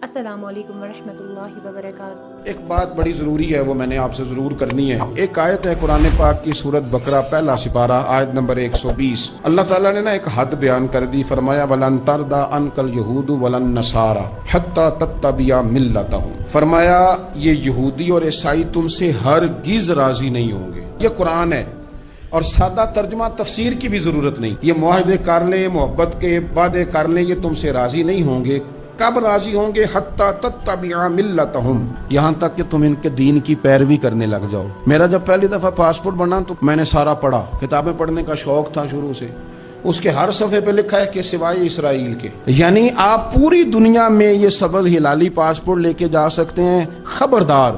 السلام علیکم ورحمۃ اللہ وبرکاتہ۔ ایک بات بڑی ضروری ہے، وہ میں نے آپ سے ضرور کرنی ہے۔ ایک آیت ہے قرآن پاک کی سورت بقرہ پہلا سپارہ آیت نمبر 120۔ اللہ تعالیٰ نے ایک حد بیان کر دی، فرمایا وَلَن تَرْضَىٰ عَنْكَ الْيَهُودُ وَلَا النَّصَارَىٰ حَتَّىٰ تَتَّبِعَ مِلَّتَهُمْ۔ فرمایا یہ یہودی اور عیسائی تم سے ہرگز راضی نہیں ہوں گے۔ یہ قرآن ہے اور سادہ ترجمہ تفسیر کی بھی ضرورت نہیں۔ یہ معاہدے کر لیں، محبت کے وعدے کر لیں، یہ تم سے راضی نہیں ہوں گے۔ کب راضی ہوں گے؟ حتی تتبع ملتہم، یہاں تک کہ تم ان کے دین کی پیروی کرنے لگ جاؤ۔ میرا جب پہلی دفعہ پاسپورٹ بنا تو میں نے سارا پڑھا، کتابیں پڑھنے کا شوق تھا شروع سے۔ اس کے ہر صفحے پہ لکھا ہے کہ سوائے اسرائیل کے، یعنی آپ پوری دنیا میں یہ سبز ہلالی پاسپورٹ لے کے جا سکتے ہیں، خبردار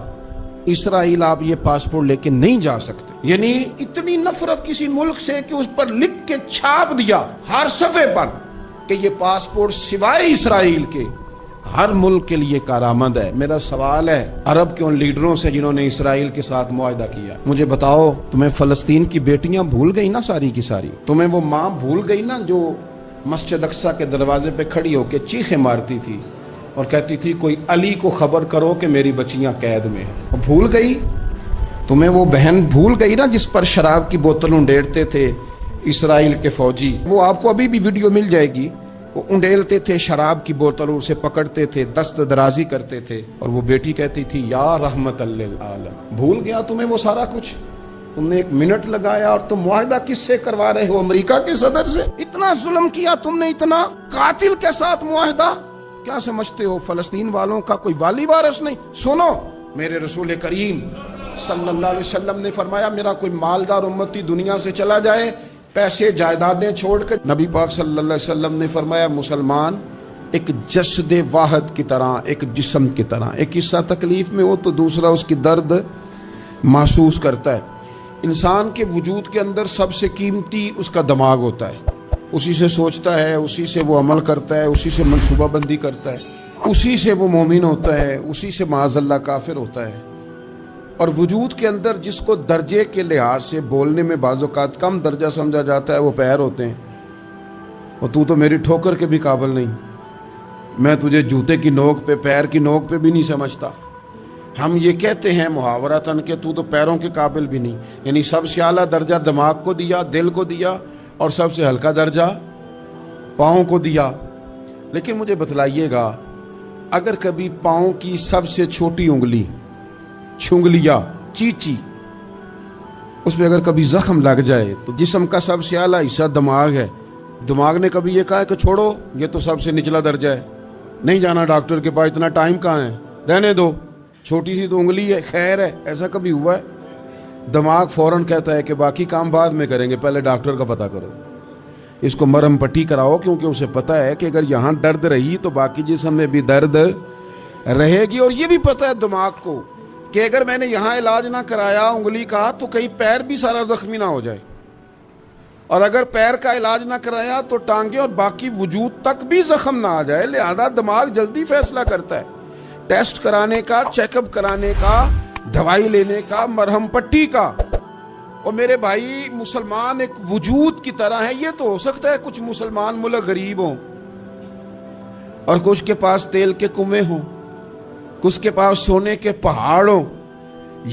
اسرائیل آپ یہ پاسپورٹ لے کے نہیں جا سکتے۔ یعنی اتنی نفرت کسی ملک سے کہ اس پر لکھ کے چھاپ دیا ہر صفحے پر کہ یہ پاسپورٹ سوائے اسرائیل کے ہر ملک کے لیے کارآمد ہے۔ میرا سوال ہے عرب کے ان لیڈروں سے جنہوں نے اسرائیل کے ساتھ معاہدہ کیا، مجھے بتاؤ تمہیں فلسطین کی بیٹیاں بھول گئی نا ساری کی ساری؟ تمہیں وہ ماں بھول گئی نا جو مسجد اقصیٰ کے دروازے پہ کھڑی ہو کے چیخیں مارتی تھی اور کہتی تھی کوئی علی کو خبر کرو کہ میری بچیاں قید میں ہیں؟ وہ بھول گئی؟ تمہیں وہ بہن بھول گئی نا جس پر شراب کی بوتل انڈیڑتے تھے اسرائیل کے فوجی؟ وہ آپ کو ابھی بھی ویڈیو مل جائے گی۔ وہ انڈیلتے تھے شراب کی بوتل، اسے پکڑتے تھے، دست درازی کرتے تھے، اور وہ بیٹی کہتی تھی یا رحمت للعالم۔ بھول گیا تمہیں وہ سارا کچھ؟ تم نے 1 منٹ لگایا اور تم معاہدہ کس سے کروا رہے ہو؟ امریکہ کے صدر سے؟ اتنا ظلم کیا تم نے، اتنا قاتل کے ساتھ معاہدہ؟ کیا سمجھتے ہو فلسطین والوں کا کوئی والی وارث نہیں؟ سنو، میرے رسول کریم صلی اللہ علیہ وسلم نے فرمایا میرا کوئی مالدار امتی دنیا سے چلا جائے، پیسے جائیدادیں چھوڑ کر، نبی پاک صلی اللہ علیہ وسلم نے فرمایا مسلمان ایک جسد واحد کی طرح، ایک جسم کی طرح، ایک حصہ تکلیف میں ہو تو دوسرا اس کی درد محسوس کرتا ہے۔ انسان کے وجود کے اندر سب سے قیمتی اس کا دماغ ہوتا ہے، اسی سے سوچتا ہے، اسی سے وہ عمل کرتا ہے، اسی سے منصوبہ بندی کرتا ہے، اسی سے وہ مومن ہوتا ہے، اسی سے معاذ اللہ کافر ہوتا ہے۔ اور وجود کے اندر جس کو درجے کے لحاظ سے بولنے میں بعض اوقات کم درجہ سمجھا جاتا ہے وہ پیر ہوتے ہیں۔ اور تو میری ٹھوکر کے بھی قابل نہیں، میں تجھے جوتے کی نوک پہ، پیر کی نوک پہ بھی نہیں سمجھتا۔ ہم یہ کہتے ہیں محاورتاً کہ تو پیروں کے قابل بھی نہیں، یعنی سب سے اعلیٰ درجہ دماغ کو دیا، دل کو دیا، اور سب سے ہلکا درجہ پاؤں کو دیا۔ لیکن مجھے بتلائیے گا، اگر کبھی پاؤں کی سب سے چھوٹی انگلی، چھنگلیا، چیچی، اس پہ اگر کبھی زخم لگ جائے تو جسم کا سب سے اعلیٰ حصہ دماغ ہے، دماغ نے کبھی یہ کہا ہے کہ چھوڑو یہ تو سب سے نچلا درجہ ہے، نہیں جانا ڈاکٹر کے پاس، اتنا ٹائم کہاں ہے، رہنے دو، چھوٹی سی تو انگلی ہے، خیر ہے؟ ایسا کبھی ہوا ہے؟ دماغ فوراً کہتا ہے کہ باقی کام بعد میں کریں گے، پہلے ڈاکٹر کا پتہ کرو، اس کو مرہم پٹی کراؤ، کیونکہ اسے پتہ ہے کہ اگر یہاں درد رہی تو باقی جسم میں بھی درد رہے گی۔ اور یہ بھی پتہ ہے دماغ کو کہ اگر میں نے یہاں علاج نہ کرایا انگلی کا تو کہیں پیر بھی سارا زخمی نہ ہو جائے، اور اگر پیر کا علاج نہ کرایا تو ٹانگیں اور باقی وجود تک بھی زخم نہ آ جائے۔ لہذا دماغ جلدی فیصلہ کرتا ہے، ٹیسٹ کرانے کا، چیک اپ کرانے کا، دوائی لینے کا، مرہم پٹی کا۔ اور میرے بھائی مسلمان ایک وجود کی طرح ہے، یہ تو ہو سکتا ہے کچھ مسلمان ملک غریب ہوں اور کچھ کے پاس تیل کے کنویں ہوں، کچھ کے پاس سونے کے پہاڑ ہوں،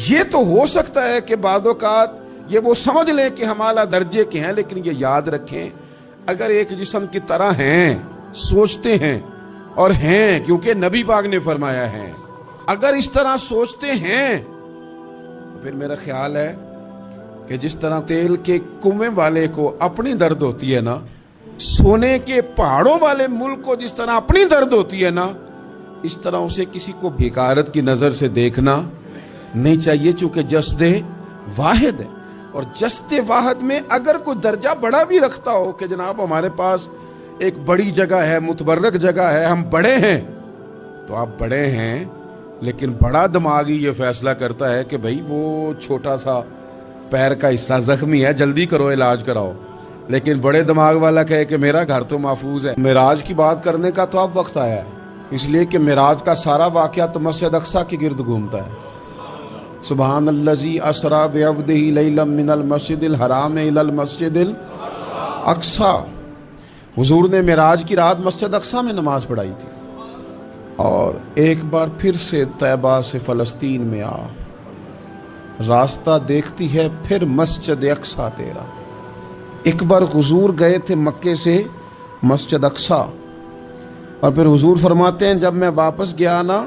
یہ تو ہو سکتا ہے کہ بعض اوقات یہ وہ سمجھ لیں کہ ہم اعلیٰ درجے کے ہیں، لیکن یہ یاد رکھیں اگر ایک جسم کی طرح ہیں، سوچتے ہیں اور ہیں، کیونکہ نبی پاک نے فرمایا ہے، اگر اس طرح سوچتے ہیں تو پھر میرا خیال ہے کہ جس طرح تیل کے کنویں والے کو اپنی درد ہوتی ہے نا، سونے کے پہاڑوں والے ملک کو جس طرح اپنی درد ہوتی ہے نا، اس طرح اسے کسی کو بھیکارت کی نظر سے دیکھنا نہیں چاہیے، چونکہ جسد واحد ہے۔ اور جسد واحد میں اگر کوئی درجہ بڑا بھی رکھتا ہو کہ جناب ہمارے پاس ایک بڑی جگہ ہے، متبرک جگہ ہے، ہم بڑے ہیں، تو آپ بڑے ہیں، لیکن بڑا دماغی یہ فیصلہ کرتا ہے کہ بھائی وہ چھوٹا سا پیر کا حصہ زخمی ہے، جلدی کرو، علاج کراؤ، لیکن بڑے دماغ والا کہے کہ میرا گھر تو محفوظ ہے۔ معراج کی بات کرنے کا تو اب وقت آیا ہے، اس لیے کہ معراج کا سارا واقعہ تو مسجد اقصیٰ کے گرد گھومتا ہے۔ سبحان الذی اسریٰ بعبدہ لیلا من المسجد الحرام الی المسجد الاقصیٰ، حضور نے معراج کی رات مسجد اقصیٰ میں نماز پڑھائی تھی، اور ایک بار پھر سے طیبہ سے فلسطین میں آ، راستہ دیکھتی ہے پھر مسجد اقصیٰ تیرا۔ ایک بار حضور گئے تھے مکے سے مسجد اقصیٰ، اور پھر حضور فرماتے ہیں جب میں واپس گیا نا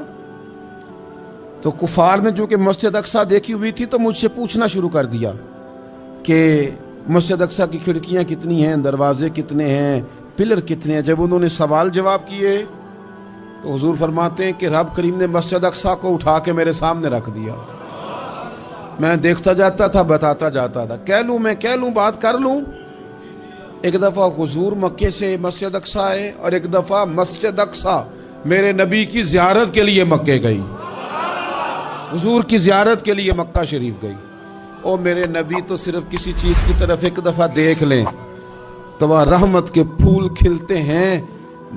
تو کفار نے جو کہ مسجد اقصیٰ دیکھی ہوئی تھی تو مجھ سے پوچھنا شروع کر دیا کہ مسجد اقصیٰ کی کھڑکیاں کتنی ہیں، دروازے کتنے ہیں، پلر کتنے ہیں۔ جب انہوں نے سوال جواب کیے تو حضور فرماتے ہیں کہ رب کریم نے مسجد اقصیٰ کو اٹھا کے میرے سامنے رکھ دیا۔ میں دیکھتا جاتا تھا، بتاتا جاتا تھا، کہہ لوں بات کر لوں۔ ایک دفعہ حضور مکے سے مسجد اقصیٰ آئے، اور ایک دفعہ مسجد اقصیٰ میرے نبی کی زیارت کے لیے مکے گئی، حضور کی زیارت کے لیے مکہ شریف گئی۔ او میرے نبی تو صرف کسی چیز کی طرف ایک دفعہ دیکھ لیں تو وہاں رحمت کے پھول کھلتے ہیں۔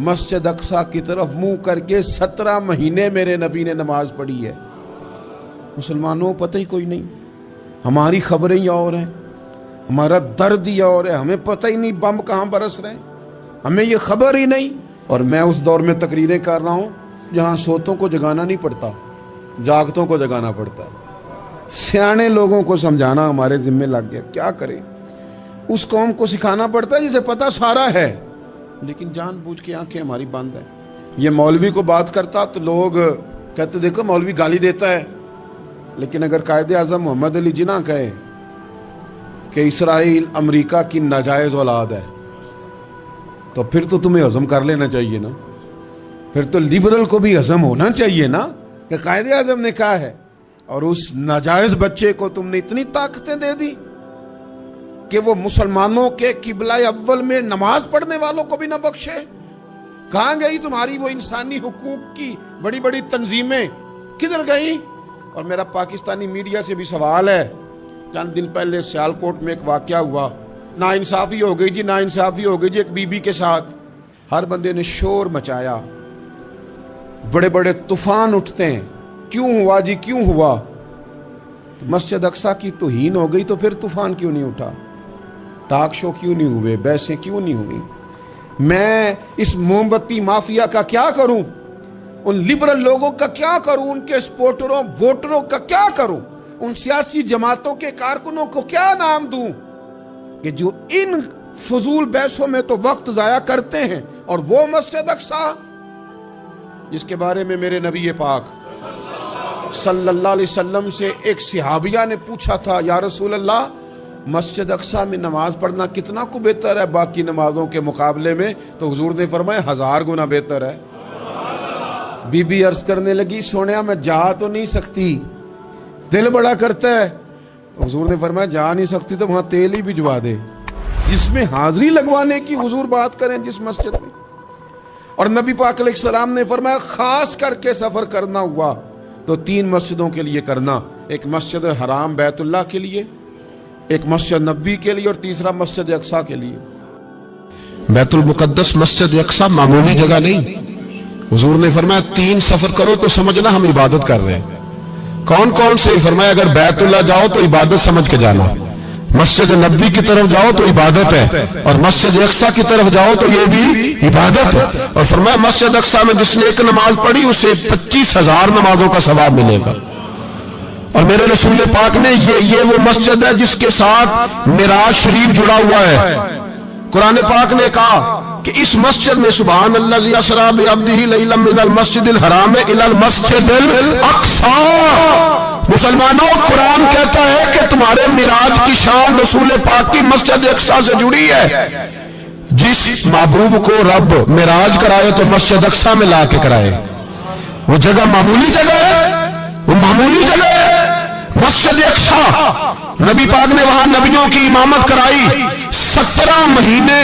مسجد اقصیٰ کی طرف منہ کر کے 17 مہینے میرے نبی نے نماز پڑھی ہے۔ مسلمانوں پتہ ہی کوئی نہیں، ہماری خبریں ہی اور ہیں، ہمارا درد ہی اور ہے، ہمیں پتہ ہی نہیں بم کہاں برس رہے ہیں، ہمیں یہ خبر ہی نہیں۔ اور میں اس دور میں تقریریں کر رہا ہوں جہاں سوتوں کو جگانا نہیں پڑتا، جاگتوں کو جگانا پڑتا ہے۔ سیانے لوگوں کو سمجھانا ہمارے ذمہ لگ گیا، کیا کریں؟ اس قوم کو سکھانا پڑتا ہے جسے پتہ سارا ہے، لیکن جان بوجھ کے آنکھیں ہماری بند ہیں۔ یہ مولوی کو بات کرتا تو لوگ کہتے دیکھو مولوی گالی دیتا ہے، لیکن اگر قائد اعظم محمد علی جناح کہے کہ اسرائیل امریکہ کی ناجائز اولاد ہے تو پھر تو تمہیں ہضم کر لینا چاہیے نا، پھر تو لبرل کو بھی ہضم ہونا چاہیے نا کہ قائد اعظم نے کہا ہے، اور اس ناجائز بچے کو تم نے اتنی طاقتیں دے دی کہ وہ مسلمانوں کے قبلہ اول میں نماز پڑھنے والوں کو بھی نہ بخشے۔ کہاں گئی تمہاری وہ انسانی حقوق کی بڑی بڑی تنظیمیں، کدھر گئی؟ اور میرا پاکستانی میڈیا سے بھی سوال ہے، چند دن پہلے سیالکوٹ میں ایک واقعہ ہوا، ناانصافی ہو گئی جی، ناانصافی ہو گئی جی ایک بی بی کے ساتھ۔ ہر بندے نے شور مچایا، بڑے بڑے طوفان اٹھتے ہیں، کیوں ہوا جی کیوں ہوا؟ تو مسجد اقصیٰ کی توہین ہو گئی تو پھر طوفان کیوں نہیں اٹھا؟ ٹاک شو کیوں نہیں ہوئے؟ بحثیں کیوں نہیں ہوئی؟ میں اس موم بتی مافیا کا کیا کروں؟ ان لبرل لوگوں کا کیا کروں؟ ان کے سپورٹروں ووٹروں کا کیا کروں؟ ان سیاسی جماعتوں کے کارکنوں کو کیا نام دوں کہ جو ان فضول بحثوں میں تو وقت ضائع کرتے ہیں، اور وہ مسجد اقصیٰ جس کے بارے میں میرے نبی پاک صلی اللہ علیہ وسلم سے ایک صحابیہ نے پوچھا تھا، یا رسول اللہ مسجد اقصیٰ میں نماز پڑھنا کتنا کو بہتر ہے باقی نمازوں کے مقابلے میں؟ تو حضور نے فرمایا 1000 گنا بہتر ہے۔ بی بی عرض کرنے لگی، سونیا میں جا تو نہیں سکتی، دل بڑا کرتا ہے۔ حضور نے فرمایا جا نہیں سکتی تو وہاں تیل ہی بھجوا دے، جس میں حاضری لگوانے کی حضور بات کریں جس مسجد میں۔ اور نبی پاک علیہ السلام نے فرمایا خاص کر کے سفر کرنا ہوا تو 3 مسجدوں کے لیے کرنا، ایک مسجد حرام بیت اللہ کے لیے، ایک مسجد نبوی کے لیے، اور تیسرا مسجد اقصیٰ کے لیے۔ بیت المقدس مسجد اقصیٰ معمولی جگہ نہیں، حضور نے فرمایا 3 سفر کرو تو سمجھنا ہم عبادت کر رہے ہیں۔ کون کون سے؟ فرمایا اگر بیت اللہ جاؤ تو عبادت سمجھ کے جانا، مسجد نبوی کی طرف جاؤ تو عبادت ہے، اور مسجد اقصیٰ کی طرف جاؤ تو یہ بھی عبادت ہے۔ اور فرمایا مسجد اقصیٰ میں جس نے ایک نماز پڑھی اسے 25,000 نمازوں کا ثواب ملے گا۔ اور میرے رسول پاک نے یہ وہ مسجد ہے جس کے ساتھ معراج شریف جڑا ہوا ہے۔ قرآن پاک نے کہا کہ اس مسجد میں سبحان الذی اسری بعبدہ لیلا من المسجد الحرام الی المسجد الاقصی۔ مسلمانوں قرآن کہتا ہے کہ تمہارے معراج کی شان رسول پاک کی مسجد اقصیٰ سے جڑی ہے۔ جس محبوب کو رب معراج کرائے تو مسجد اقصیٰ میں لا کے کرائے۔ وہ جگہ معمولی جگہ ہے، وہ معمولی جگہ ہے مسجد اقصیٰ۔ نبی پاک نے وہاں نبیوں کی امامت کرائی، 17 مہینے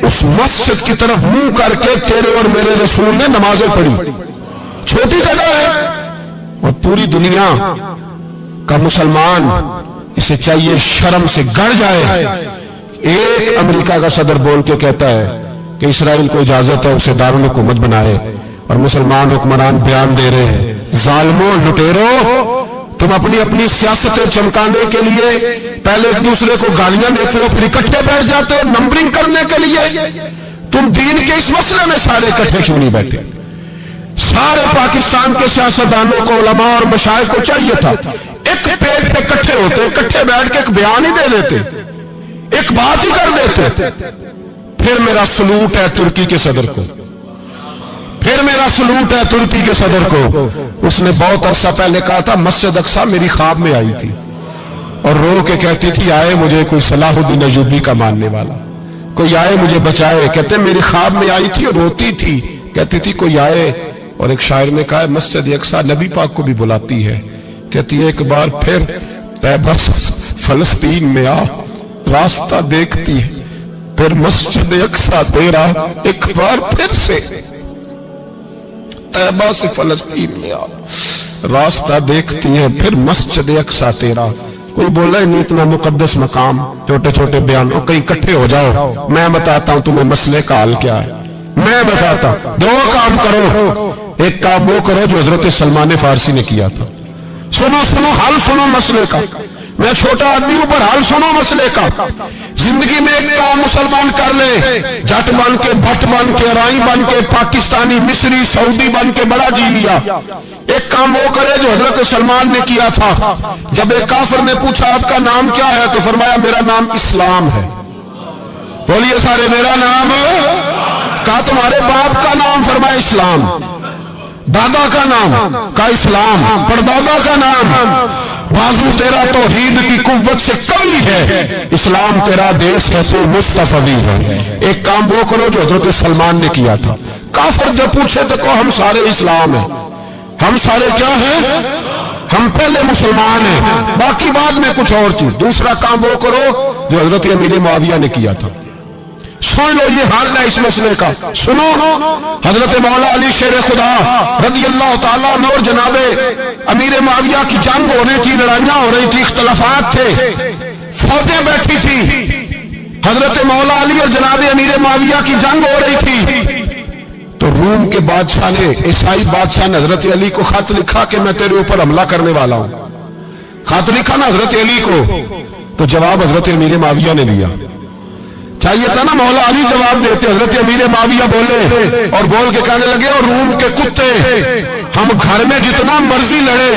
اس مسجد کی طرف منہ کر کے تیرے اور میرے رسول نے نمازیں پڑھی۔ چھوٹی جگہ ہے، اور پوری دنیا کا مسلمان اسے چاہیے شرم سے گڑ جائے۔ ایک امریکہ کا صدر بول کے کہتا ہے کہ اسرائیل کو اجازت ہے اسے دارالحکومت بنائے، اور مسلمان حکمران بیان دے رہے ہیں ظالموں لٹیرو، تم اپنی سیاستیں چمکانے کے لیے پہلے ایک دوسرے کو گالیاں دیتے ہو، پھر اکٹھے بیٹھ جاتے ہو نمبرنگ کرنے کے لیے۔ تم دین کے اس مسئلے میں سارے اکٹھے کیوں نہیں بیٹھے؟ سارے پاکستان کے سیاستدانوں کو، علماء اور مشائخ کو چاہیے تھا ایک پیج پہ اکٹھے ہوتے، اکٹھے بیٹھ کے ایک بیان ہی دے دیتے، ایک بات ہی کر دیتے. پھر میرا سلوٹ ہے ترکی کے صدر کو، پھر میرا سلوٹ ہے ترکی کے صدر کو. اس نے بہت عرصہ پہلے کہا تھا مسجد اقصی میری خواب میں آئی تھی اور رو کے کہتی تھی آئے مجھے کوئی صلاح الدین ایوبی کا ماننے والا، کوئی آئے مجھے بچائے. کہتے میری خواب میں آئی تھی اور روتی تھی، کہتی تھی کوئی آئے. اور ایک شاعر نے کہا مسجد اقصی نبی پاک کو بھی بلاتی ہے، کہتی ہے ایک بار پھر طیبہ فلسطین میں آ، راستہ دیکھتی ہے پھر مسجد اقصی تیرا، ایک بار پھر سے طیبہ سے فلسطین میں آ، راستہ دیکھتی ہے پھر مسجد اقصی تیرا. کوئی بولا نہیں اتنا مقدس مقام، چھوٹے چھوٹے بیانوں کہیں اکٹھے ہو جاؤ، میں بتاتا ہوں تمہیں مسئلے کا حل کیا ہے. میں بتاتا ہوں، دو کام کرو. ایک کام وہ کرو جو حضرت سلمان فارسی نے کیا تھا، سنو سنو حل سنو مسئلے کا. میں چھوٹا آدمی ہوں پر حل سنو مسئلے کا. زندگی میں ایک کام مسلمان کر لے، جٹ بن کے، بھٹ بن کے، رائی بن کے، پاکستانی، مصری، سعودی بن کے بڑا جی لیا. ایک کام وہ کرے جو حضرت سلمان نے کیا تھا. جب ایک کافر نے پوچھا آپ کا نام کیا ہے تو فرمایا میرا نام اسلام ہے. بولیے سارے میرا نام. کہا تمہارے باپ کا نام؟ فرمایا اسلام. دادا کا نام؟ کہا اسلام. پردادا کا نام؟ بازو تیرا توحید کی قوت سے کمی ہے، اسلام تیرا دیس ہے تو مصطفی ہے. ایک کام وہ کرو جو حضرت سلمان نے کیا تھا. کافر جب پوچھے تو کہو ہم سارے اسلام ہیں. ہم سارے کیا ہیں؟ ہم پہلے مسلمان ہیں، باقی بعد میں کچھ اور چیز. دوسرا کام وہ کرو جو حضرت امیر معاویہ نے کیا تھا. سن لو یہ حال ہے اس مسئلے کا. سنو حضرت مولا علی شیر خدا رضی اللہ تعالیٰ عنہ اور جناب امیر معاویہ کی جنگ ہو رہی تھی، لڑائیاں ہو رہی تھی، اختلافات تھے، فوجیں بیٹھی تھی. حضرت مولا علی اور جناب امیر معاویہ کی جنگ ہو رہی تھی تو روم کے بادشاہ نے، عیسائی بادشاہ نے حضرت علی کو خط لکھا کہ میں تیرے اوپر حملہ کرنے والا ہوں. خط لکھا نا حضرت علی کو، تو جواب حضرت امیر معاویہ نے دیا. چاہیے تھا نا مولا علی جواب دیتے. حضرت امیر معاویہ بولے اور بول کے کہنے لگے اور روم کے کتے ہم گھر میں جتنا مرضی لڑے،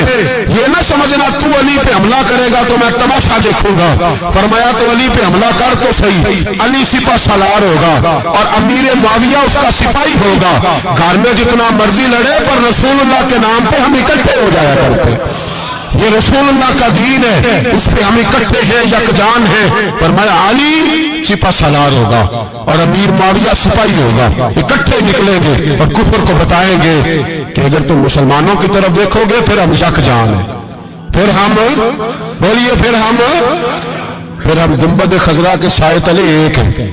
یہ نہ سمجھنا تو علی پہ حملہ کرے گا تو میں تماشا دیکھوں گا. فرمایا تو علی پہ حملہ کر تو صحیح، علی سپہ سالار ہوگا اور امیر معاویہ اس کا سپاہی ہوگا. گھر میں جتنا مرضی لڑے پر رسول اللہ کے نام پہ ہم اکٹھے ہو جایا کرتے. یہ رسول اللہ کا دین ہے، اس پہ ہم اکٹھے ہیں، یکجان ہیں. فرمایا علی سپہ سالار ہوگا اور امیر معاویہ سپاہی ہوگا، اکٹھے نکلیں گے اور کفر کو بتائیں گے کہ اگر تم مسلمانوں کی طرف دیکھو گے پھر ہم یکجان ہیں. پھر ہم بولیے پھر ہم گنبد خضرا کے سائے تلے ایک ہیں،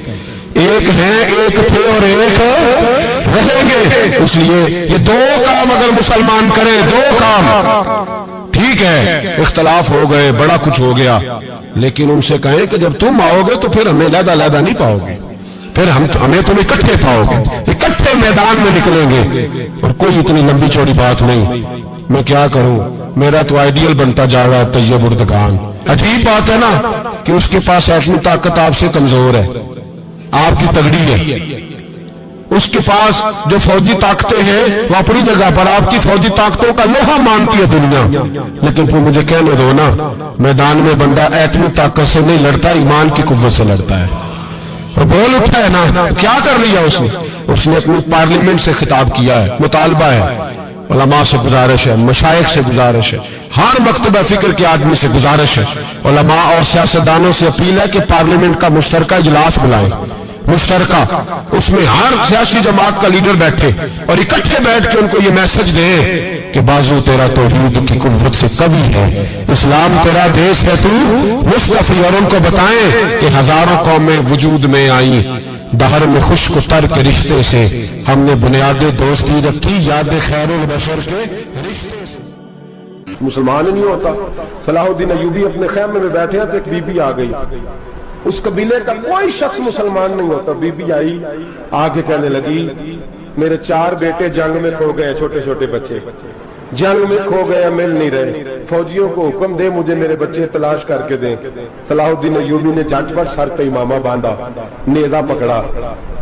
ایک ہیں، ایک تھے اور ایک رہیں گے. اس لیے یہ دو کام اگر مسلمان کرے، دو کام ٹھیک ہے. اختلاف ہو گئے، بڑا کچھ ہو گیا، لیکن ان سے کہیں کہ جب تم آؤ گے تو پھر ہمیں علیحدہ علیحدہ نہیں پاؤ گے، پھر ہمیں تم اکٹھے پاؤ گے، اکٹھے میدان میں نکلیں گے. اور کوئی اتنی لمبی چوڑی بات نہیں. میں کیا کروں، میرا تو آئیڈیل بنتا جا رہا ہے طیب اردگان. عجیب بات ہے نا کہ اس کے پاس اپنی طاقت آپ سے کمزور ہے، آپ کی تگڑی ہے. اس کے پاس جو فوجی طاقتیں ہیں وہ اپنی جگہ پر، آپ کی فوجی طاقتوں کا لوہا مانتی ہے دنیا. لیکن پھر مجھے کہنے دو نا، میدان میں بندہ ایٹمی طاقت سے نہیں لڑتا، ایمان کی قوت سے لڑتا ہے. اور بول اٹھا ہے نا، کیا کر لیا اس نے اپنی پارلیمنٹ سے خطاب کیا ہے، مطالبہ ہے، علماء سے گزارش ہے، مشائخ سے گزارش ہے، ہر مکتبہ فکر کے آدمی سے گزارش ہے، علماء اور سیاستدانوں سے اپیل ہے کہ پارلیمنٹ کا مشترکہ اجلاس بلائیں، مشترکہ. اس میں ہر سیاسی جماعت کا لیڈر بیٹھے اور اکٹھے بیٹھ کے ان کو یہ میسج دیں کہ بازو تیرا توحید کی قوت سے قوی ہے، اسلام تیرا دیس ہے تو مصطفی. اور ان کو بتائیں کہ ہزاروں قومیں وجود میں آئیں، دہر میں خشک و تر کے رشتے سے ہم نے بنیاد دوستی رکھی، یاد خیر البشر کے رشتے سے. مسلمان ہی نہیں ہوتا. صلاح الدین ایوبی اپنے خیمے میں بیٹھے تھے، ایک بی بی آ گئی، اس قبیلے کا کوئی شخص مسلمان نہیں ہوتا. بی بی آئی، آگے کہنے لگی میرے 4 بیٹے جنگ میں کھو گئے، چھوٹے چھوٹے بچے جنگ میں کھو گئے، مل نہیں رہے. فوجیوں کو حکم دے مجھے میرے بچے تلاش کر کے دیں. صلاح الدین ایوبی نے جھٹ پٹ سر پہ امامہ باندھا، نیزہ پکڑا،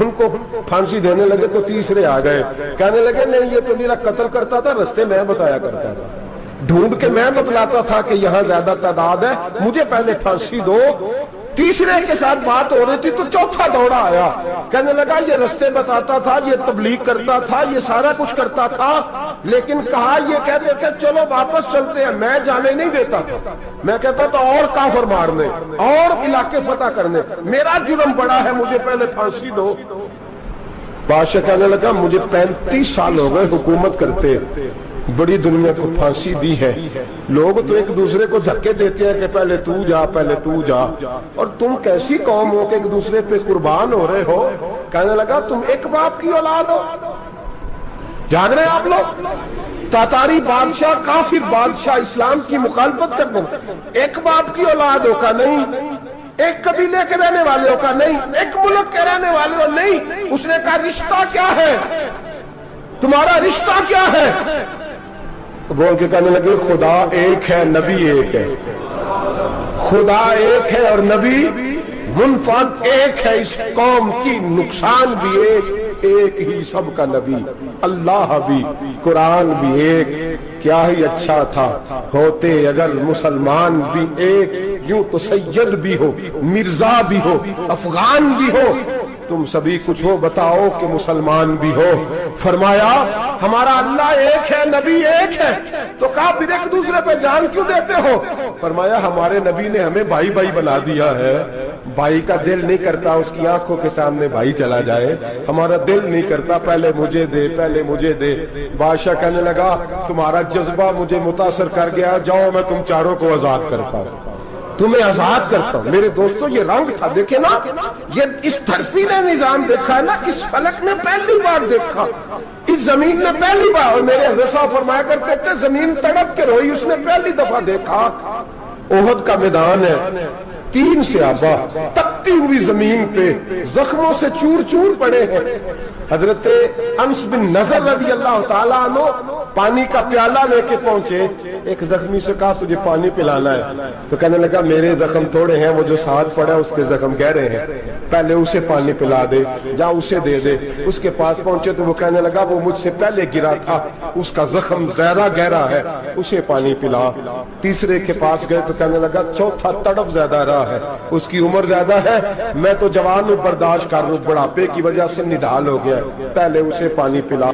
ان کو پھانسی دینے لگے تو تیسرے آ گئے, کہنے لگے نہیں یہ تو میرا قتل کرتا تھا, رستے میں بتایا کرتا تھا, ڈھونڈ کے میں بتلاتا تھا کہ یہاں زیادہ تعداد ہے, مجھے پہلے پھانسی دو. تیسرے کے ساتھ بات ہو رہی تھی تو چوتھا دوڑا آیا, کہنے لگا یہ رستے بتاتا تھا, یہ تبلیغ کرتا تھا, یہ سارا کچھ کرتا تھا, لیکن کہا یہ کہتے تھے چلو واپس چلتے ہیں, میں جانے نہیں دیتا تھا, میں کہتا تھا اور کافر مارنے اور علاقے فتح کرنے, میرا جرم بڑا ہے, مجھے پہلے پھانسی دو. بادشاہ کہنے لگا مجھے 35 سال ہو گئے حکومت کرتے, بڑی دنیا کو پھانسی دی ہے, لوگ تو ایک دوسرے کو دھکے دیتے ہیں کہ پہلے تو جا پہلے تو جا, اور تم کیسی قوم ہو کہ ایک دوسرے پہ قربان ہو رہے ہو. کہنے لگا تم ایک باپ کی اولاد ہو, جاگ رہے ہیں آپ لوگ, تاتاری بادشاہ کافر بادشاہ اسلام کی مخالفت کر دیں, ایک باپ کی اولاد ہو کا نہیں, ایک قبیلے کے رہنے والے ہو کا نہیں, ایک ملک کے رہنے والے ہو نہیں. اس نے کہا رشتہ کیا ہے تمہارا, رشتہ کیا ہے؟ بول کے کہنے لگے خدا ایک ہے نبی ایک ہے, خدا ایک ہے اور نبی منفرد ایک ہے, اس قوم کی نقصان بھی ایک ہی سب کا نبی, اللہ بھی قرآن بھی ایک. کیا ہی اچھا تھا ہوتے اگر مسلمان بھی ایک, یوں تو سید بھی ہو مرزا بھی ہو افغان بھی ہو, تم سبھی کچھ ہو بتاؤ کہ مسلمان بھی ہو. فرمایا ہمارا اللہ ایک ہے نبی ایک ہے. تو کہا پھر ایک دوسرے پہ جان کیوں دیتے ہو؟ فرمایا ہمارے نبی نے ہمیں بھائی بھائی بنا دیا ہے, بھائی کا دل نہیں کرتا اس کی آنکھوں کے سامنے بھائی چلا جائے, ہمارا دل نہیں کرتا پہلے مجھے دے پہلے مجھے دے. بادشاہ کہنے لگا تمہارا جذبہ مجھے متاثر کر گیا, جاؤ میں تم چاروں کو آزاد کرتا ہوں, تمہیں آزاد کرتا ہوں. میرے دوستو یہ رنگ تھا, دیکھیں نا, یہ اس دھرتی نے نظام دیکھا ہے نا, اس فلک نے پہلی بار دیکھا, اس زمین نے پہلی بار, اور میرے حضرت صاحب فرمایا کرتے تھے زمین تڑپ کے روئی, اس نے پہلی دفعہ دیکھا. احد کا میدان ہے, 3 صحابہ تپتی ہوئی زمین پہ زخموں سے چور چور پڑے ہیں. حضرت انس بن نضر رضی اللہ تعالیٰ عنہ پانی کا پیالہ لے کے پہنچے, ایک زخمی سے کہا تجھے پانی پلانا ہے, تو کہنے لگا میرے زخم تھوڑے ہیں, وہ جو ساتھ پڑا ہے اس کے زخم گہرے ہیں, پہلے اسے پانی پلا دے, جا اسے دے دے. اس کے پاس پہنچے تو وہ کہنے لگا وہ مجھ سے پہلے گرا تھا, اس کا زخم زیادہ گہرا ہے, اسے پانی پلا. تیسرے کے پاس گئے تو کہنے لگا چوتھا تڑپ زیادہ رہا ہے, اس کی عمر زیادہ ہے, میں تو جوان ہوں برداشت کر لوں, بڑھاپے کی وجہ سے نڈھال ہو گیا, پہلے اسے پانی پلا.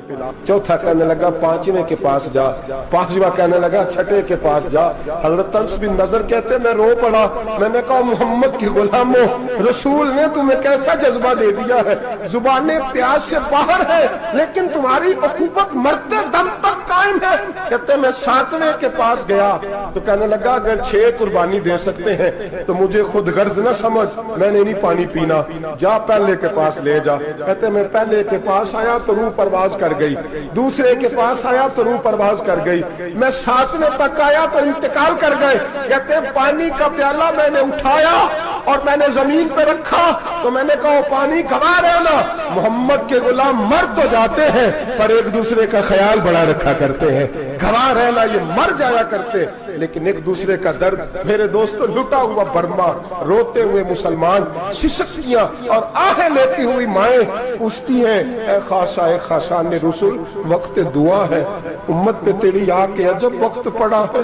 چوتھا کہنے لگا پانچویں کے پاس جا, پانچواں کہنے لگا چھٹے کے پاس جا. حضرت انس بن نضر کہتے میں رو پڑا, میں نے کہا محمد کے غلاموں, رسول نے تمہیں کیسا جذبہ دے دیا ہے, زبانیں پیاس سے باہر ہے لیکن تمہاری اخوت مرتے دم تک قائم ہے. کہتے میں 7ویں کے پاس گیا تو کہنے لگا اگر 6 قربانی دے سکتے ہیں تو مجھے خود غرض نہ سمجھ, میں نے نہیں پانی پینا, جا پہلے کے پاس لے جا. کہتے میں پہلے کے پاس آیا تو روح پرواز کر گئی, دوسرے کے پاس آیا تو روح پرواز کر گئی, میں 7ویں تک آیا تو انتقال کر گئے. کہتے ہیں پانی کا پیالہ میں نے اٹھایا اور میں نے زمین پہ رکھا تو میں نے کہا پانی گوا رہنا, محمد کے غلام مر تو جاتے ہیں پر ایک دوسرے کا خیال بڑا رکھا کرتے ہیں, گوا رہنا یہ مر جایا کرتے لیکن ایک دوسرے کا درد. میرے دوستو لٹا ہوا برما, روتے ہوئے مسلمان, سسکیاں اور آہیں لیتی ہوئی مائیں پوچھتی ہیں اے خاصا اے خاصان رسول, وقت دعا ہے, امت پہ تیری آ کے عجب وقت پڑا ہے.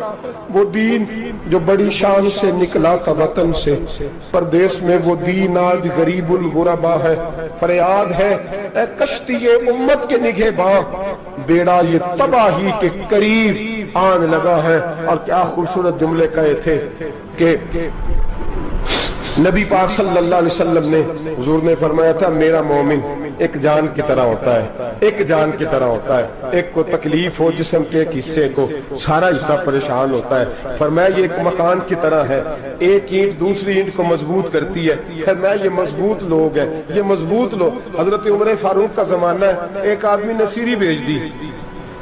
وہ دین جو بڑی شان سے نکلا تھا وطن سے, پردیس میں وہ دین آج غریب الغربا ہے. فریاد ہے اے کشتی امت کے نگہباں, بیڑا یہ تباہی کے قریب آن لگا ہے. اور کیا خوبصورت جملے کہے تھے کہ نبی پاک صلی اللہ علیہ وسلم نے, حضور نے فرمایا تھا میرا مومن ایک جان کی طرح ہوتا ہے, ایک جان کی طرح ہوتا ہے, ایک کو تکلیف ہو جسم کے ایک حصے کو سارا حصہ پریشان ہوتا ہے. فرمایا یہ ایک مکان کی طرح ہے, ایک اینٹ دوسری اینٹ کو مضبوط کرتی ہے. فرمایا یہ مضبوط لوگ ہیں, یہ مضبوط لوگ. حضرت عمر فاروق کا زمانہ ہے, ایک آدمی نے سیری بھیج دی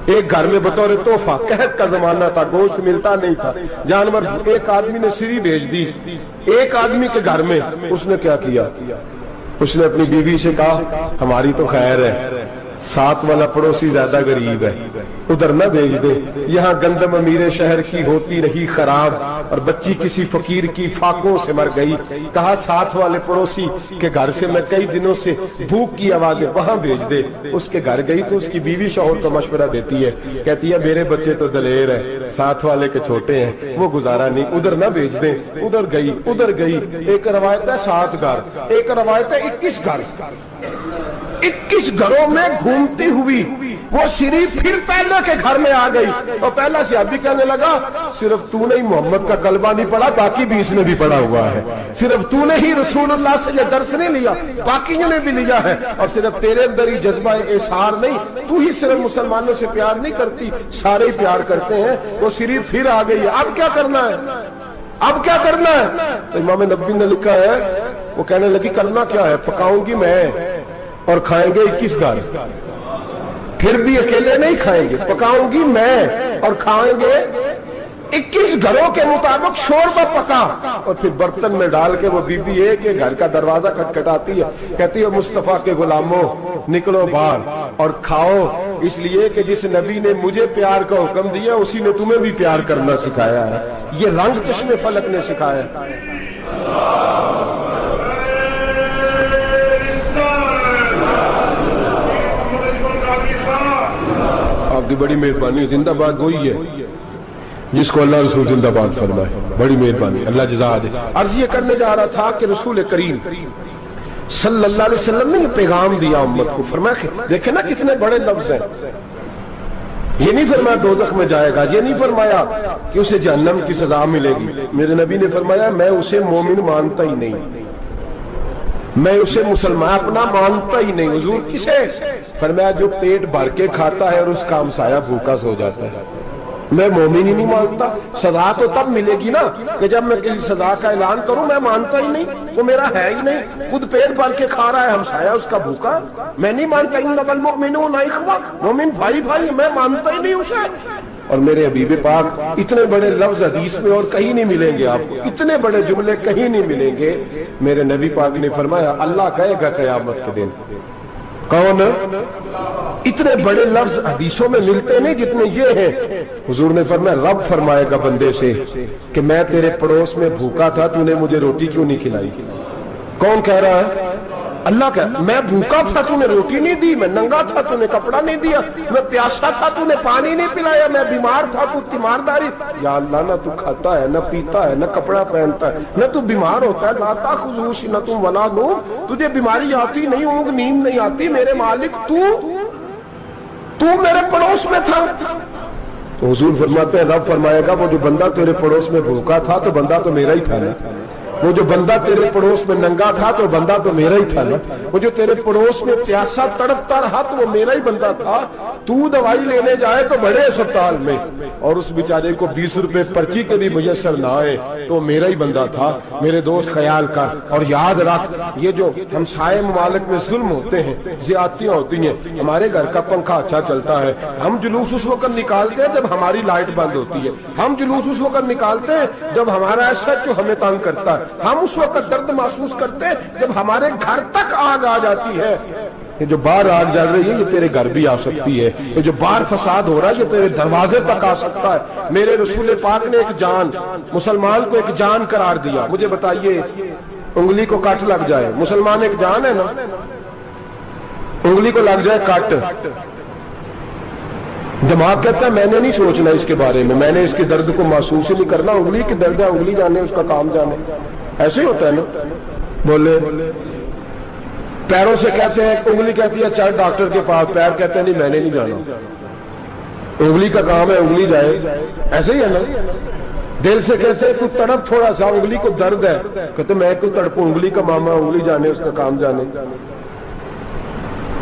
ایک گھر میں بطور تحفہ, قحط کا زمانہ تھا, گوشت ملتا نہیں تھا, جانور. ایک آدمی نے سیری بھیج دی ایک آدمی کے گھر میں. اس نے کیا کیا, اس نے اپنی بیوی سے کہا ہماری تو خیر ہے, ساتھ والا پڑوسی زیادہ غریب ہے، ادھر نہ بھیج دے، یہاں گندم امیر شہر کی ہوتی رہی خراب اور بچی کسی فقیر کی فاقوں سے مر گئی، کہا ساتھ والے پڑوسی کے گھر سے میں کئی دنوں سے بھوک کی آوازیں وہاں بھیج دے۔ اس کے گھر گئی تو اس کی بیوی شوہر کو مشورہ دیتی ہے، کہتی ہے میرے بچے تو دلیر ہے، ساتھ والے کے چھوٹے ہیں، وہ گزارا نہیں، ادھر نہ بھیج دیں۔ ادھر گئی، ایک روایت ہے 7 گھر، ایک روایت ہے 21 گھر، 21 گھروں میں گھومتی ہوئی وہ سری پھر پہلے کے گھر میں آ گئی، اور پہلا صحابی کہنے لگا صرف تو نے ہی محمد کا کلمہ نہیں پڑھا، باقی بھی اس نے بھی پڑھا ہوا ہے، صرف تو نے ہی رسول اللہ سے یہ درس نہیں لیا، باقیوں نے بھی لیا ہے، اور صرف تیرے اندر ہی جذبہ اظہار نہیں، تو ہی صرف مسلمانوں سے پیار نہیں کرتی، سارے ہی پیار کرتے ہیں۔ وہ سری پھر آ گئی، اب کیا کرنا ہے، اب کیا کرنا ہے؟ تو امام نبوی نے لکھا ہے، وہ کہنے لگی کرنا کیا ہے، پکاؤں گی میں اور کھائیں گے 21 گھر، پھر بھی اکیلے نہیں کھائیں گے، پکاؤں گی میں اور کھائیں گے 21 گھروں کے مطابق شوربہ پکا، اور پھر برتن میں ڈال کے وہ بی بی ایک گھر کا دروازہ کھٹکھٹاتی ہے، کہتی ہے مصطفیٰ کے غلاموں نکلو باہر اور کھاؤ، اس لیے کہ جس نبی نے مجھے پیار کا حکم دیا اسی نے تمہیں بھی پیار کرنا سکھایا ہے، یہ رنگ چشم فلک نے سکھایا ہے۔ آپ کی بڑی مہربانی، زندہ باد وہی ہے جس کو اللہ رسول زندہ باد فرمائے، بڑی مہربانی، اللہ جزا دے۔ عرض یہ کرنے جا رہا تھا کہ رسول کریم صلی اللہ علیہ وسلم نے پیغام دیا امت کو، فرمایا دیکھیں نا کتنے بڑے لفظ ہیں، یہ نہیں فرمایا دوزخ میں جائے گا، یہ نہیں فرمایا کہ اسے جہنم کی سزا ملے گی، میرے نبی نے فرمایا میں اسے مومن مانتا ہی نہیں، میں اسے مسلمان اپنا مانتا ہی نہیں۔ حضور کسے؟ فرمایا جو پیٹ بھر کے کھاتا ہے اور اس کا ہمسایہ بھوکا سو جاتا ہے، میں مومن ہی نہیں مانتا۔ سزا تو تب ملے گی نا کہ جب میں کسی سزا کا اعلان کروں، میں مانتا ہی نہیں، وہ میرا ہے ہی نہیں، خود پیٹ بھر کے کھا رہا ہے، ہمسایہ اس کا بھوکا، میں نہیں مانتا۔ انما المؤمنون اخوہ، مومن بھائی بھائی، میں مانتا ہی نہیں اسے۔ اور میرے حبیب پاک اتنے بڑے لفظ حدیث میں اور کہیں نہیں ملیں گے آپ کو، اتنے بڑے جملے کہیں نہیں ملیں گے۔ میرے نبی پاک نے فرمایا اللہ کہے گا قیامت کے دن، کون؟ اتنے بڑے لفظ حدیثوں میں ملتے نہیں جتنے یہ ہیں۔ حضور نے فرمایا رب فرمائے گا بندے سے کہ میں تیرے پڑوس میں بھوکا تھا، تو نے مجھے روٹی کیوں نہیں کھلائی؟ کون کہہ رہا ہے؟ اللہ کہہ، میں بھوکا تھا تو نے روٹی نہیں دی، میں ننگا تھا تو نے کپڑا نہیں دیا، میں پیاسا تھا تو نے پانی نہیں پلایا، میں بیمار تھا تو تیمارداری۔ یا اللہ نہ تو کھاتا ہے، نہ پیتا ہے، نہ کپڑا پہنتا ہے، نہ تو بیمار ہوتا ہے، لا تاخذہ سنۃ ولا نوم، تجھے بیماری آتی نہیں، اونگ نیند نہیں آتی، میرے مالک تو میرے پڑوس میں تھا۔ تو حضور فرماتے ہیں رب فرمائے گا وہ جو بندہ تیرے پڑوس میں بھوکا تھا تو بندہ تو میرا ہی تھا نا، وہ جو بندہ تیرے پڑوس میں ننگا تھا تو بندہ تو میرا ہی تھا نا، وہ جو تیرے پڑوس میں پیاسا تڑپتا رہا تو وہ میرا ہی بندہ تھا۔ تو دوائی لینے جائے تو بڑے اسپتال میں اور اس بیچارے کو 20 روپے پرچی کے بھی میسر نہ آئے تو میرا ہی بندہ تھا۔ میرے دوست خیال کر اور یاد رکھ، یہ جو ہمسائے ممالک میں ظلم ہوتے ہیں، زیادتیاں ہوتی ہیں، ہمارے گھر کا پنکھا اچھا چلتا ہے، ہم جلوس اس وقت نکالتے ہیں جب ہماری لائٹ بند ہوتی ہے، ہم جلوس اس وقت نکالتے ہیں جب ہمارا ایسا جو ہمیں تنگ کرتا ہے، ہم اس وقت درد محسوس کرتے ہیں جب ہمارے گھر تک آگ آ جاتی ہے۔ یہ جو باہر آگ جل رہی ہے یہ تیرے گھر بھی آ سکتی ہے، یہ جو باہر فساد ہو رہا ہے یہ تیرے دروازے تک آ سکتا ہے۔ میرے رسول پاک نے ایک جان، مسلمان کو ایک جان قرار دیا۔ مجھے بتائیے انگلی کو کٹ لگ جائے، مسلمان ایک جان ہے نا، انگلی کو لگ جائے کٹ، دماغ کہتا ہے میں نے نہیں سوچنا اس کے بارے میں نے اس کے درد کو محسوس ہی نہیں کرنا، انگلی کی درد ہے، انگلی جانے اس کا کام جانے، ایسے ہی ہوتا ہے نا۔ بولے پیروں سے کہتے ہیں، انگلی کہتی ہے چل ڈاکٹر کے پاس، پیر کہتے ہیں نہیں میں نے نہیں جانا، انگلی کا کام ہے انگلی جائے، ایسے ہی ہے نا۔ دل سے کہتے ہیں تو تڑپ تھوڑا سا، انگلی کو درد ہے، کہتے میں کو تڑپوں، انگلی کا ماما، انگلی جانے اس کا کام جانے۔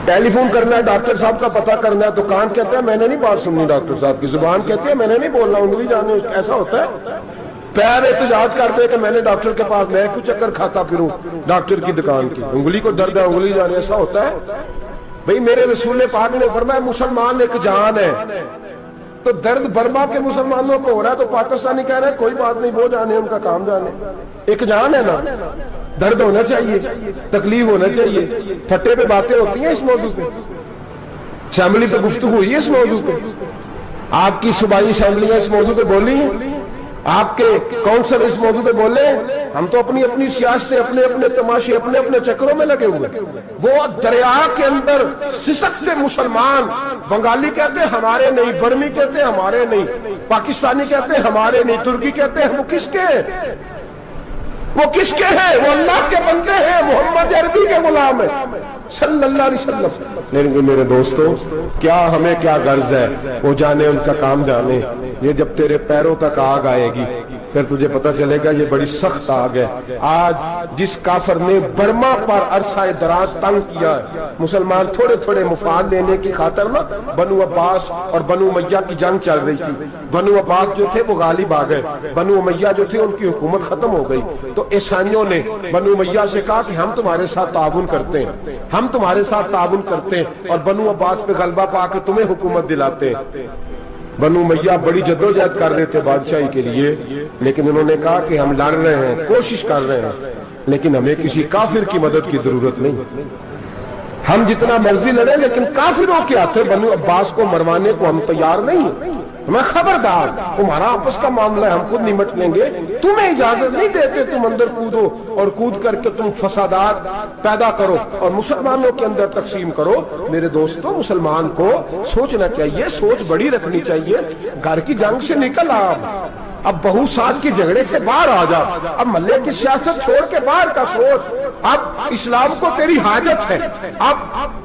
ٹیلی فون کرنا ہے ڈاکٹر صاحب کا پتہ کرنا ہے تو کان کہتا ہے میں نے نہیں بات سننی ڈاکٹر صاحب کی، زبان کہتی ہے میں نے نہیں بولنا، انگلی جانے، ایسا ہوتا ہے۔ پیر احتجاج کر دے کہ میں نے ڈاکٹر کے پاس، میں کچھ چکر کھاتا پھروں ڈاکٹر کی دکان کی، انگلی کو درد ہے انگلی جانے، ایسا ہوتا ہے بھئی؟ میرے رسول پاک نے فرمایا مسلمان ایک جان ہے، تو درد برما کے مسلمانوں کو ہو رہا ہے تو پاکستانی کہہ رہے ہیں کوئی بات نہیں، وہ جانے ان کا کام جانے، ایک جان ہے نا، درد ہونا چاہیے، تکلیف ہونا چاہیے، پھٹے پہ باتیں ہوتی ہیں اس موضوع پہ۔ اسمبلی پہ گفتگو ہوئی ہے اس موضوع پہ؟ آپ کی صوبائی اسمبلیاں اس موضوع پہ بولی ہیں؟ آپ کے کونسل اس موضوع پہ بولے؟ ہم تو اپنی اپنی سیاستیں، اپنے اپنے تماشے، اپنے اپنے چکروں میں لگے ہوئے. وہ دریا کے اندر سسکتے مسلمان، بنگالی کہتے ہیں ہمارے نہیں، برمی کہتے ہیں ہمارے نہیں، پاکستانی کہتے ہیں ہمارے نہیں، ترکی کہتے ہیں. وہ کس کے ہیں؟ وہ کس کے ہیں؟ وہ اللہ کے بندے ہیں، محمد عربی کے غلام ہیں صلی اللہ علیہ وسلم. لیکن میرے دوستو، کیا ہمیں کیا غرض ہے؟ وہ جانے، ان کا کام جانے. یہ جب تیرے پیروں تک آگ آئے گی پھر تجھے پتہ چلے گا یہ بڑی سخت آگ ہے. آج جس کافر نے برما پر عرصہ دراز تنگ کیا ہے، مسلمان تھوڑے تھوڑے مفاد لینے کی خاطر نا، بنو عباس اور بنو امیہ کی جنگ چل رہی تھی. بنو عباس جو تھے وہ غالب آ گئے، بنو امیہ جو تھے ان کی حکومت ختم ہو گئی. تو عیسائیوں نے بنو امیہ سے کہا کہ ہم تمہارے ساتھ تعاون کرتے ہیں، ہم تمہارے ساتھ تعاون کرتے ہیں اور بنو عباس پہ غلبہ پا کے تمہیں حکومت دلاتے ہیں. بنو امیہ بڑی جدوجہد کر رہے تھے بادشاہی کے لیے، لیکن انہوں نے کہا کہ ہم لڑ رہے ہیں، کوشش کر رہے ہیں، لیکن ہمیں کسی کافر کی مدد کی ضرورت نہیں. ہم جتنا مرضی لڑیں لیکن کافروں کے ہاتھوں بنو عباس کو مروانے کو ہم تیار نہیں. ہمیں خبردار، تمہارا آپس کا معاملہ ہے، ہم خود نمٹ لیں گے، تمہیں اجازت نہیں دیتے تم اندر کودو اور کود کر کے تم فسادات پیدا کرو اور مسلمانوں کے اندر تقسیم کرو. میرے دوستو، مسلمان کو سوچنا چاہیے، سوچ بڑی رکھنی چاہیے. گھر کی جنگ سے نکل آ، اب بہو ساز کے جھگڑے سے باہر آ جا، اب محلے کی سیاست چھوڑ کے باہر کا سوچ. اب اسلام کو تیری حاجت ہے. اب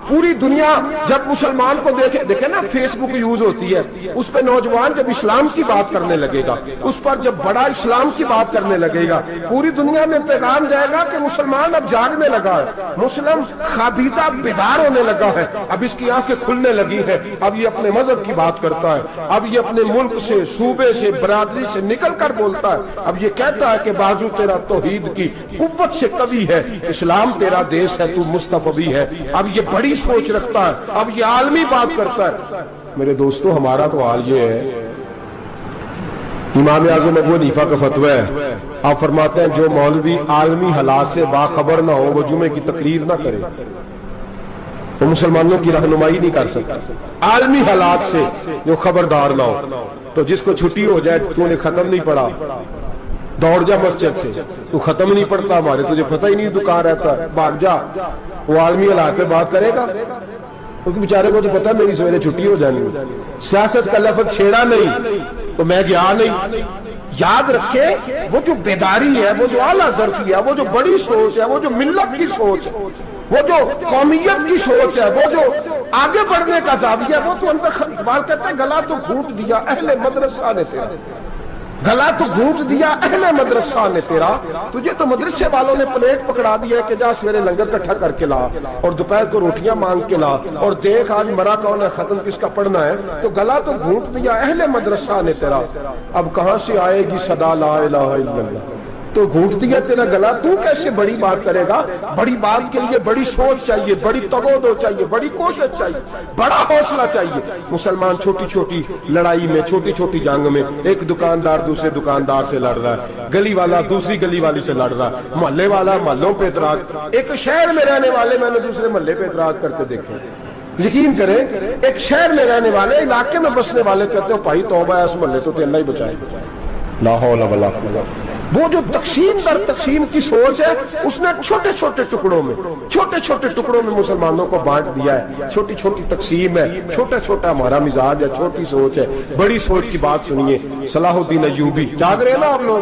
پوری دنیا جب مسلمان کو دیکھے نا، فیس بک یوز ہوتی ہے، اس پہ نوجوان جب اسلام کی بات کرنے لگے گا، اس پر جب بڑا اسلام کی بات کرنے لگے گا، پوری دنیا میں پیغام جائے گا کہ مسلمان اب جاگنے لگا ہے، مسلم خوابیدہ بیدار ہونے لگا ہے، اب اس کی آنکھیں کھلنے لگی ہیں، اب یہ اپنے مذہب کی بات کرتا ہے، اب یہ اپنے ملک سے، صوبے سے، برادری سے نکل کر بولتا ہے. اب یہ کہتا ہے کہ بازو تیرا توحید کی قوت سے قوی ہے، اسلام تیرا دیش ہے، تو مصطفی ہے. اب یہ بڑی سوچ رکھتا ہے، اب یہ عالمی بات کرتا ہے. میرے دوستو، ہمارا تو حال یہ ہے. امام اعظم ابو حنیفہ کا فتویٰ ہے، آپ فرماتے ہیں جو مولوی عالمی حالات سے باخبر نہ ہو وہ جمعے کی تقریر نہ کرے، وہ مسلمانوں کی رہنمائی نہیں کر سکتا. عالمی حالات سے جو خبردار نہ ہو، تو جس کو چھٹی ہو جائے، تو نے ختم نہیں پڑھا، دوڑ جا مسجد سے، تو ختم نہیں پڑھتا ہمارے، تجھے پتہ ہی نہیں دکان رہتا ہے، بھاگ جا. وہ عالمی حالات پہ بات کرے گا کیونکہ بیچارے کو تو پتہ میری سویرے چھٹی ہو جانی. سیاست کا لفظ چھیڑا نہیں تو میں گیا نہیں. یاد رکھے، وہ جو بیداری ہے، وہ جو اعلیٰ ظرفی ہے، وہ جو بڑی سوچ ہے، وہ جو ملت کی سوچ، وہ جو قومیت کی سوچ ہے، وہ جو آگے بڑھنے کا زاویہ ہے، وہ تو اندر. اقبال کہتے ہیں گلا تو گھونٹ دیا اہل مدرسہ نے تیرا، گلا تو گھونٹ دیا اہل مدرسہ نے تیرا. تجھے تو مدرسے والوں نے پلیٹ پکڑا دیا ہے کہ جا سویرے لنگر کٹھا کر کے لا اور دوپہر کو روٹیاں مانگ کے لا اور دیکھ آج مرا کون ہے، ختم کس کا پڑھنا ہے. تو گلا تو گھونٹ دیا اہل مدرسہ نے تیرا، اب کہاں سے آئے گی صدا لا الہ الا اللہ. تو گھونٹ دیا تیرا گلا، تو کیسے بڑی بات کرے گا؟ بڑی بات کے لیے بڑی سوچ چاہیے، بڑی تگودو چاہیے، بڑی کوشش چاہیے، بڑا حوصلہ چاہیے. مسلمان چھوٹی چھوٹی لڑائی میں، چھوٹی چھوٹی جنگ میں، ایک دکاندار دوسرے دکاندار سے لڑ رہا ہے، گلی والا دوسری گلی والی سے لڑ رہا ہے، محلے والا محلوں پہ اعتراض. ایک شہر میں رہنے والے میں نے دوسرے محلے پہ اعتراض کرتے دیکھے. یقین کریں، ایک شہر میں رہنے والے، علاقے میں بسنے والے کہتے ہیں بھائی توبہ ہے، اس محلے تو اللہ ہی بچائے. لا حول ولا قوت. وہ جو تقسیم در تقسیم کی سوچ ہے، اس نے چھوٹے چھوٹے ٹکڑوں میں مسلمانوں کو بانٹ دیا ہے. چھوٹی چھوٹی تقسیم ہے، چھوٹا چھوٹا ہمارا مزاج ہے، چھوٹی سوچ ہے. بڑی سوچ کی بات سنیے. صلاح الدین ایوبی، جاگ رہے نا آپ لوگ؟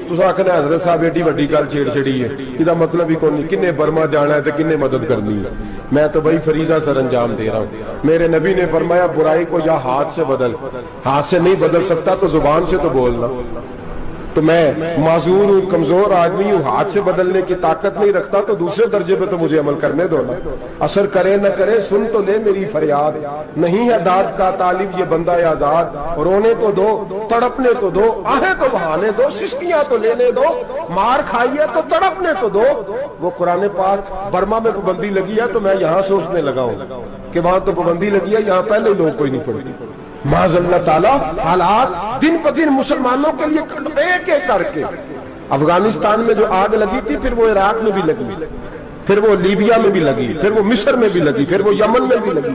تو آخر حضرت صاحب ایڈی وڈی گل چھیڑ چھڑی ہے، یہ مطلب ہی کون نہیں، کنے برما جانا ہے تو کنے مدد کرنی ہے. میں تو بھائی فریضہ سر انجام دے رہا ہوں. میرے نبی نے فرمایا برائی کو یا ہاتھ سے بدل، ہاتھ سے نہیں بدل سکتا تو زبان سے تو بولنا. تو میں معذور ہوں، کمزور آدمی ہوں، ہاتھ سے بدلنے کی طاقت نہیں رکھتا، تو دوسرے درجے پہ تو مجھے عمل کرنے دو نا. اثر کرے نہ کرے سن تو لے میری فریاد، نہیں ہے داد کا طالب یہ بندہ آزاد. رونے تو دو، تڑپنے تو دو، آہیں تو بہانے دو، سسکیاں تو لینے دو، مار کھائیے تو تڑپنے تو دو. وہ قرآن پاک برما میں پابندی لگی ہے تو میں یہاں سوچنے لگا ہوں کہ وہاں تو پابندی لگی ہے، یہاں پہلے لوگ کوئی نہیں پڑھتی. معاذ اللہ تعالیٰ حالات دن پہ دن مسلمانوں کے لیے ایک ایک کر کے. افغانستان میں جو آگ لگی تھی، پھر وہ عراق میں بھی لگی، پھر وہ لیبیا میں بھی لگی، پھر وہ مصر میں بھی لگی، پھر وہ یمن میں بھی لگی.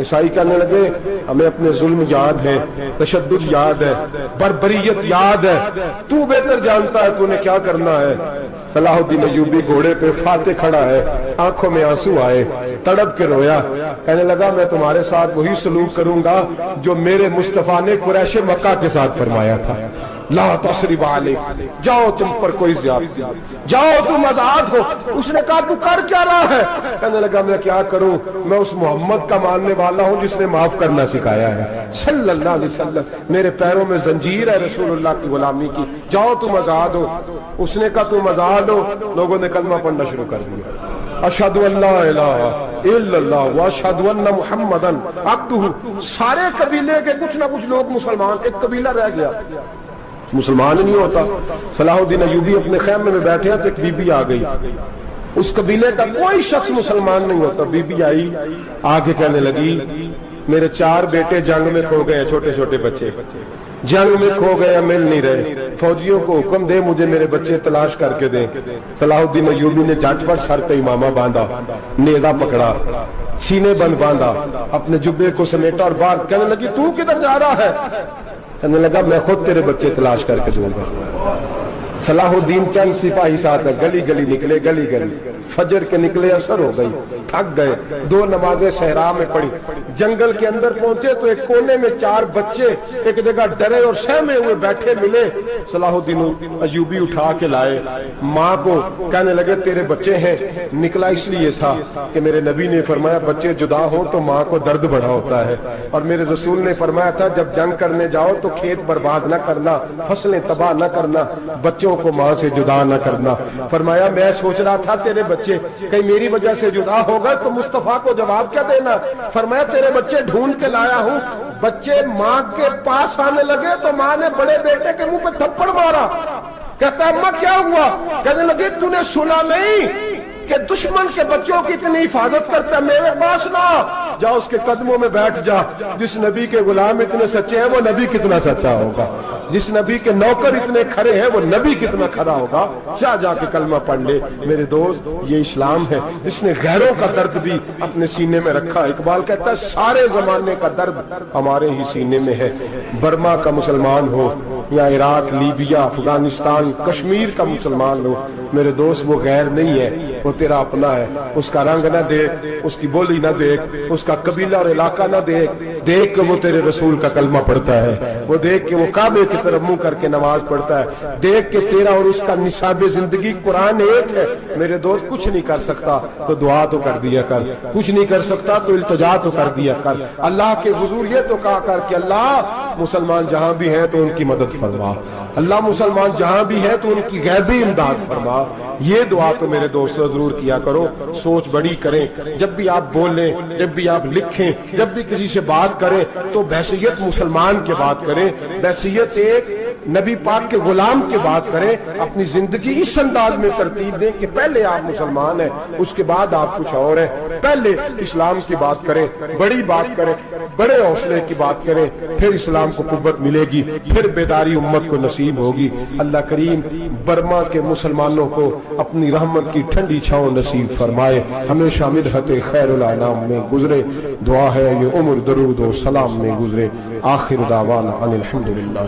عیسائی کہنے لگے ہمیں اپنے ظلم یاد ہے، تشدد یاد ہے، بربریت یاد ہے، تو بہتر جانتا ہے تو نے کیا کرنا ہے۔ صلاح الدین ایوبی گھوڑے پہ فاتح کھڑا ہے، آنکھوں میں آنسو آئے، تڑپ کے رویا، کہنے لگا میں تمہارے ساتھ وہی سلوک کروں گا جو میرے مصطفیٰ نے قریش مکہ کے ساتھ فرمایا تھا، لا تصریب علیک، جاؤ تم پر کوئی زیادتی، جاؤ تم آزاد ہو۔ اس نے کہا تو کر کیا رہا ہے؟ کہنے لگا میں کیا کروں، میں اس محمد کا ماننے والا ہوں جس نے معاف کرنا سکھایا ہے صلی اللہ علیہ وسلم، میرے پیروں میں زنجیر ہے رسول اللہ کی غلامی کی، جاؤ تم آزاد ہو۔ اس نے کہا تم آزاد ہو، لوگوں نے کلمہ پڑھنا شروع کر دیا، اشہد ان لا الہ الا اللہ واشہد ان محمدن عبدہ۔ سارے قبیلے کے کچھ نہ کچھ لوگ مسلمان، ایک قبیلہ رہ گیا مسلمان نہیں ہوتا۔ صلاح الدین ایوبی اپنے خیمے میں بیٹھے ہیں تو ایک بی بی آ گئی، اس قبیلے کا کوئی شخص مسلمان نہیں ہوتا۔ بی بی آئی، آگے کہنے لگی میرے 4 بیٹے جنگ میں کھو گئے، چھوٹے چھوٹے بچے جنگ میں کھو گئے، مل نہیں رہے، فوجیوں کو حکم دے مجھے میرے بچے تلاش کر کے دیں۔ صلاح الدین ایوبی نے جھٹ پٹ سر پہ امامہ باندھا، نیزہ پکڑا، سینے بند باندھا، اپنے جبے کو سمیٹا اور باہر کہنے لگی تو کدھر جا رہا ہے؟ کہنے لگا میں خود تیرے بچے تلاش کر کے دوں گا۔ صلاح الدین چند سپاہی ساتھ گلی گلی نکلے، گلی گلی فجر کے نکلے، اثر ہو گئی، تھک گئے، 2 نمازیں صحرا میں پڑھی، جنگل کے اندر پہنچے تو ایک کونے میں 4 بچے ایک جگہ ڈرے اور سہمے ہوئے بیٹھے ملے۔ صلاح الدین ایوبی اٹھا کے لائے، ماں کو کہنے لگے تیرے بچے ہیں، نکلا اس لیے تھا کہ میرے نبی نے فرمایا بچے جدا ہوں تو ماں کو درد بڑا ہوتا ہے، اور میرے رسول نے فرمایا تھا جب جنگ کرنے جاؤ تو کھیت برباد نہ کرنا، فصلیں تباہ نہ کرنا، بچوں کو ماں سے جدا نہ کرنا۔ فرمایا میں سوچ رہا تھا تیرے بچے کہیں میری وجہ سے جدا ہو گئے تو مصطفیٰ کو جواب کیا دینا۔ فرمایا تیرے بچے ڈھونڈ کے لایا ہوں۔ بچے ماں کے پاس آنے لگے تو ماں نے بڑے بیٹے کے منہ پہ تھپڑ مارا، کہتا اماں کیا ہوا؟ کہنے لگے تو نے سنا نہیں کہ دشمن کے بچوں کی اتنی حفاظت کرتا ہے، میرے پاس نہ جا، اس کے قدموں میں بیٹھ جا۔ جس نبی کے غلام اتنے سچے ہیں وہ نبی کتنا سچا ہوگا، جس نبی کے نوکر اتنے کھڑے ہیں وہ نبی کتنا کھڑا ہوگا، جا کے کلمہ پڑھ لے۔ میرے دوست یہ اسلام ہے جس نے غیروں کا درد بھی اپنے سینے میں رکھا۔ اقبال کہتا ہے سارے زمانے کا درد ہمارے ہی سینے میں ہے، برما کا مسلمان ہو یا عراق، لیبیا، افغانستان، کشمیر کا مسلمان ہو، میرے دوست وہ غیر نہیں ہے، وہ تیرا اپنا ہے۔ اس کا رنگ نہ دیکھ، اس کی بولی نہ دیکھ، اس کا قبیلہ اور علاقہ نہ دیکھ، دیکھ کہ وہ تیرے رسول کا کلمہ پڑھتا ہے، وہ دیکھ کہ وہ کعبے کی طرف منہ کر کے نماز پڑھتا ہے، دیکھ کہ تیرا اور اس کا نصاب زندگی قرآن ایک ہے۔ میرے دوست کچھ نہیں کر سکتا تو دعا تو کر دیا کر، کچھ نہیں کر سکتا تو التجا تو کر دیا کر، اللہ کے حضور یہ تو کہا کر کہ اللہ مسلمان جہاں بھی ہیں تو ان کی مدد فرما، اللہ مسلمان جہاں بھی ہیں تو ان کی غیبی امداد فرما۔ یہ دعا تو میرے دوستوں ضرور کیا کرو، سوچ بڑی کریں، جب بھی آپ بولیں، جب بھی آپ لکھیں، جب بھی کسی سے بات کریں تو بحیثیت مسلمان کے بات کریں، بحیثیت ایک نبی پاک کے غلام کے بات کریں، اپنی زندگی اس انداز میں ترتیب دیں کہ پہلے آپ مسلمان ہیں، اس کے بعد آپ کچھ اور ہیں، پہلے اسلام کی بات کریں، بڑی بات کریں، بڑے حوصلے کی بات کریں، پھر اسلام کو قوت ملے گی، پھر بیداری امت کو نصیب ہوگی۔ اللہ کریم برما کے مسلمانوں کو اپنی رحمت کی ٹھنڈی چھاؤں نصیب فرمائے، ہمیشہ مدحت خیر الانام میں گزرے، دعا ہے یہ عمر درود و سلام میں گزرے۔ آخر دعوانا ان الحمدللہ۔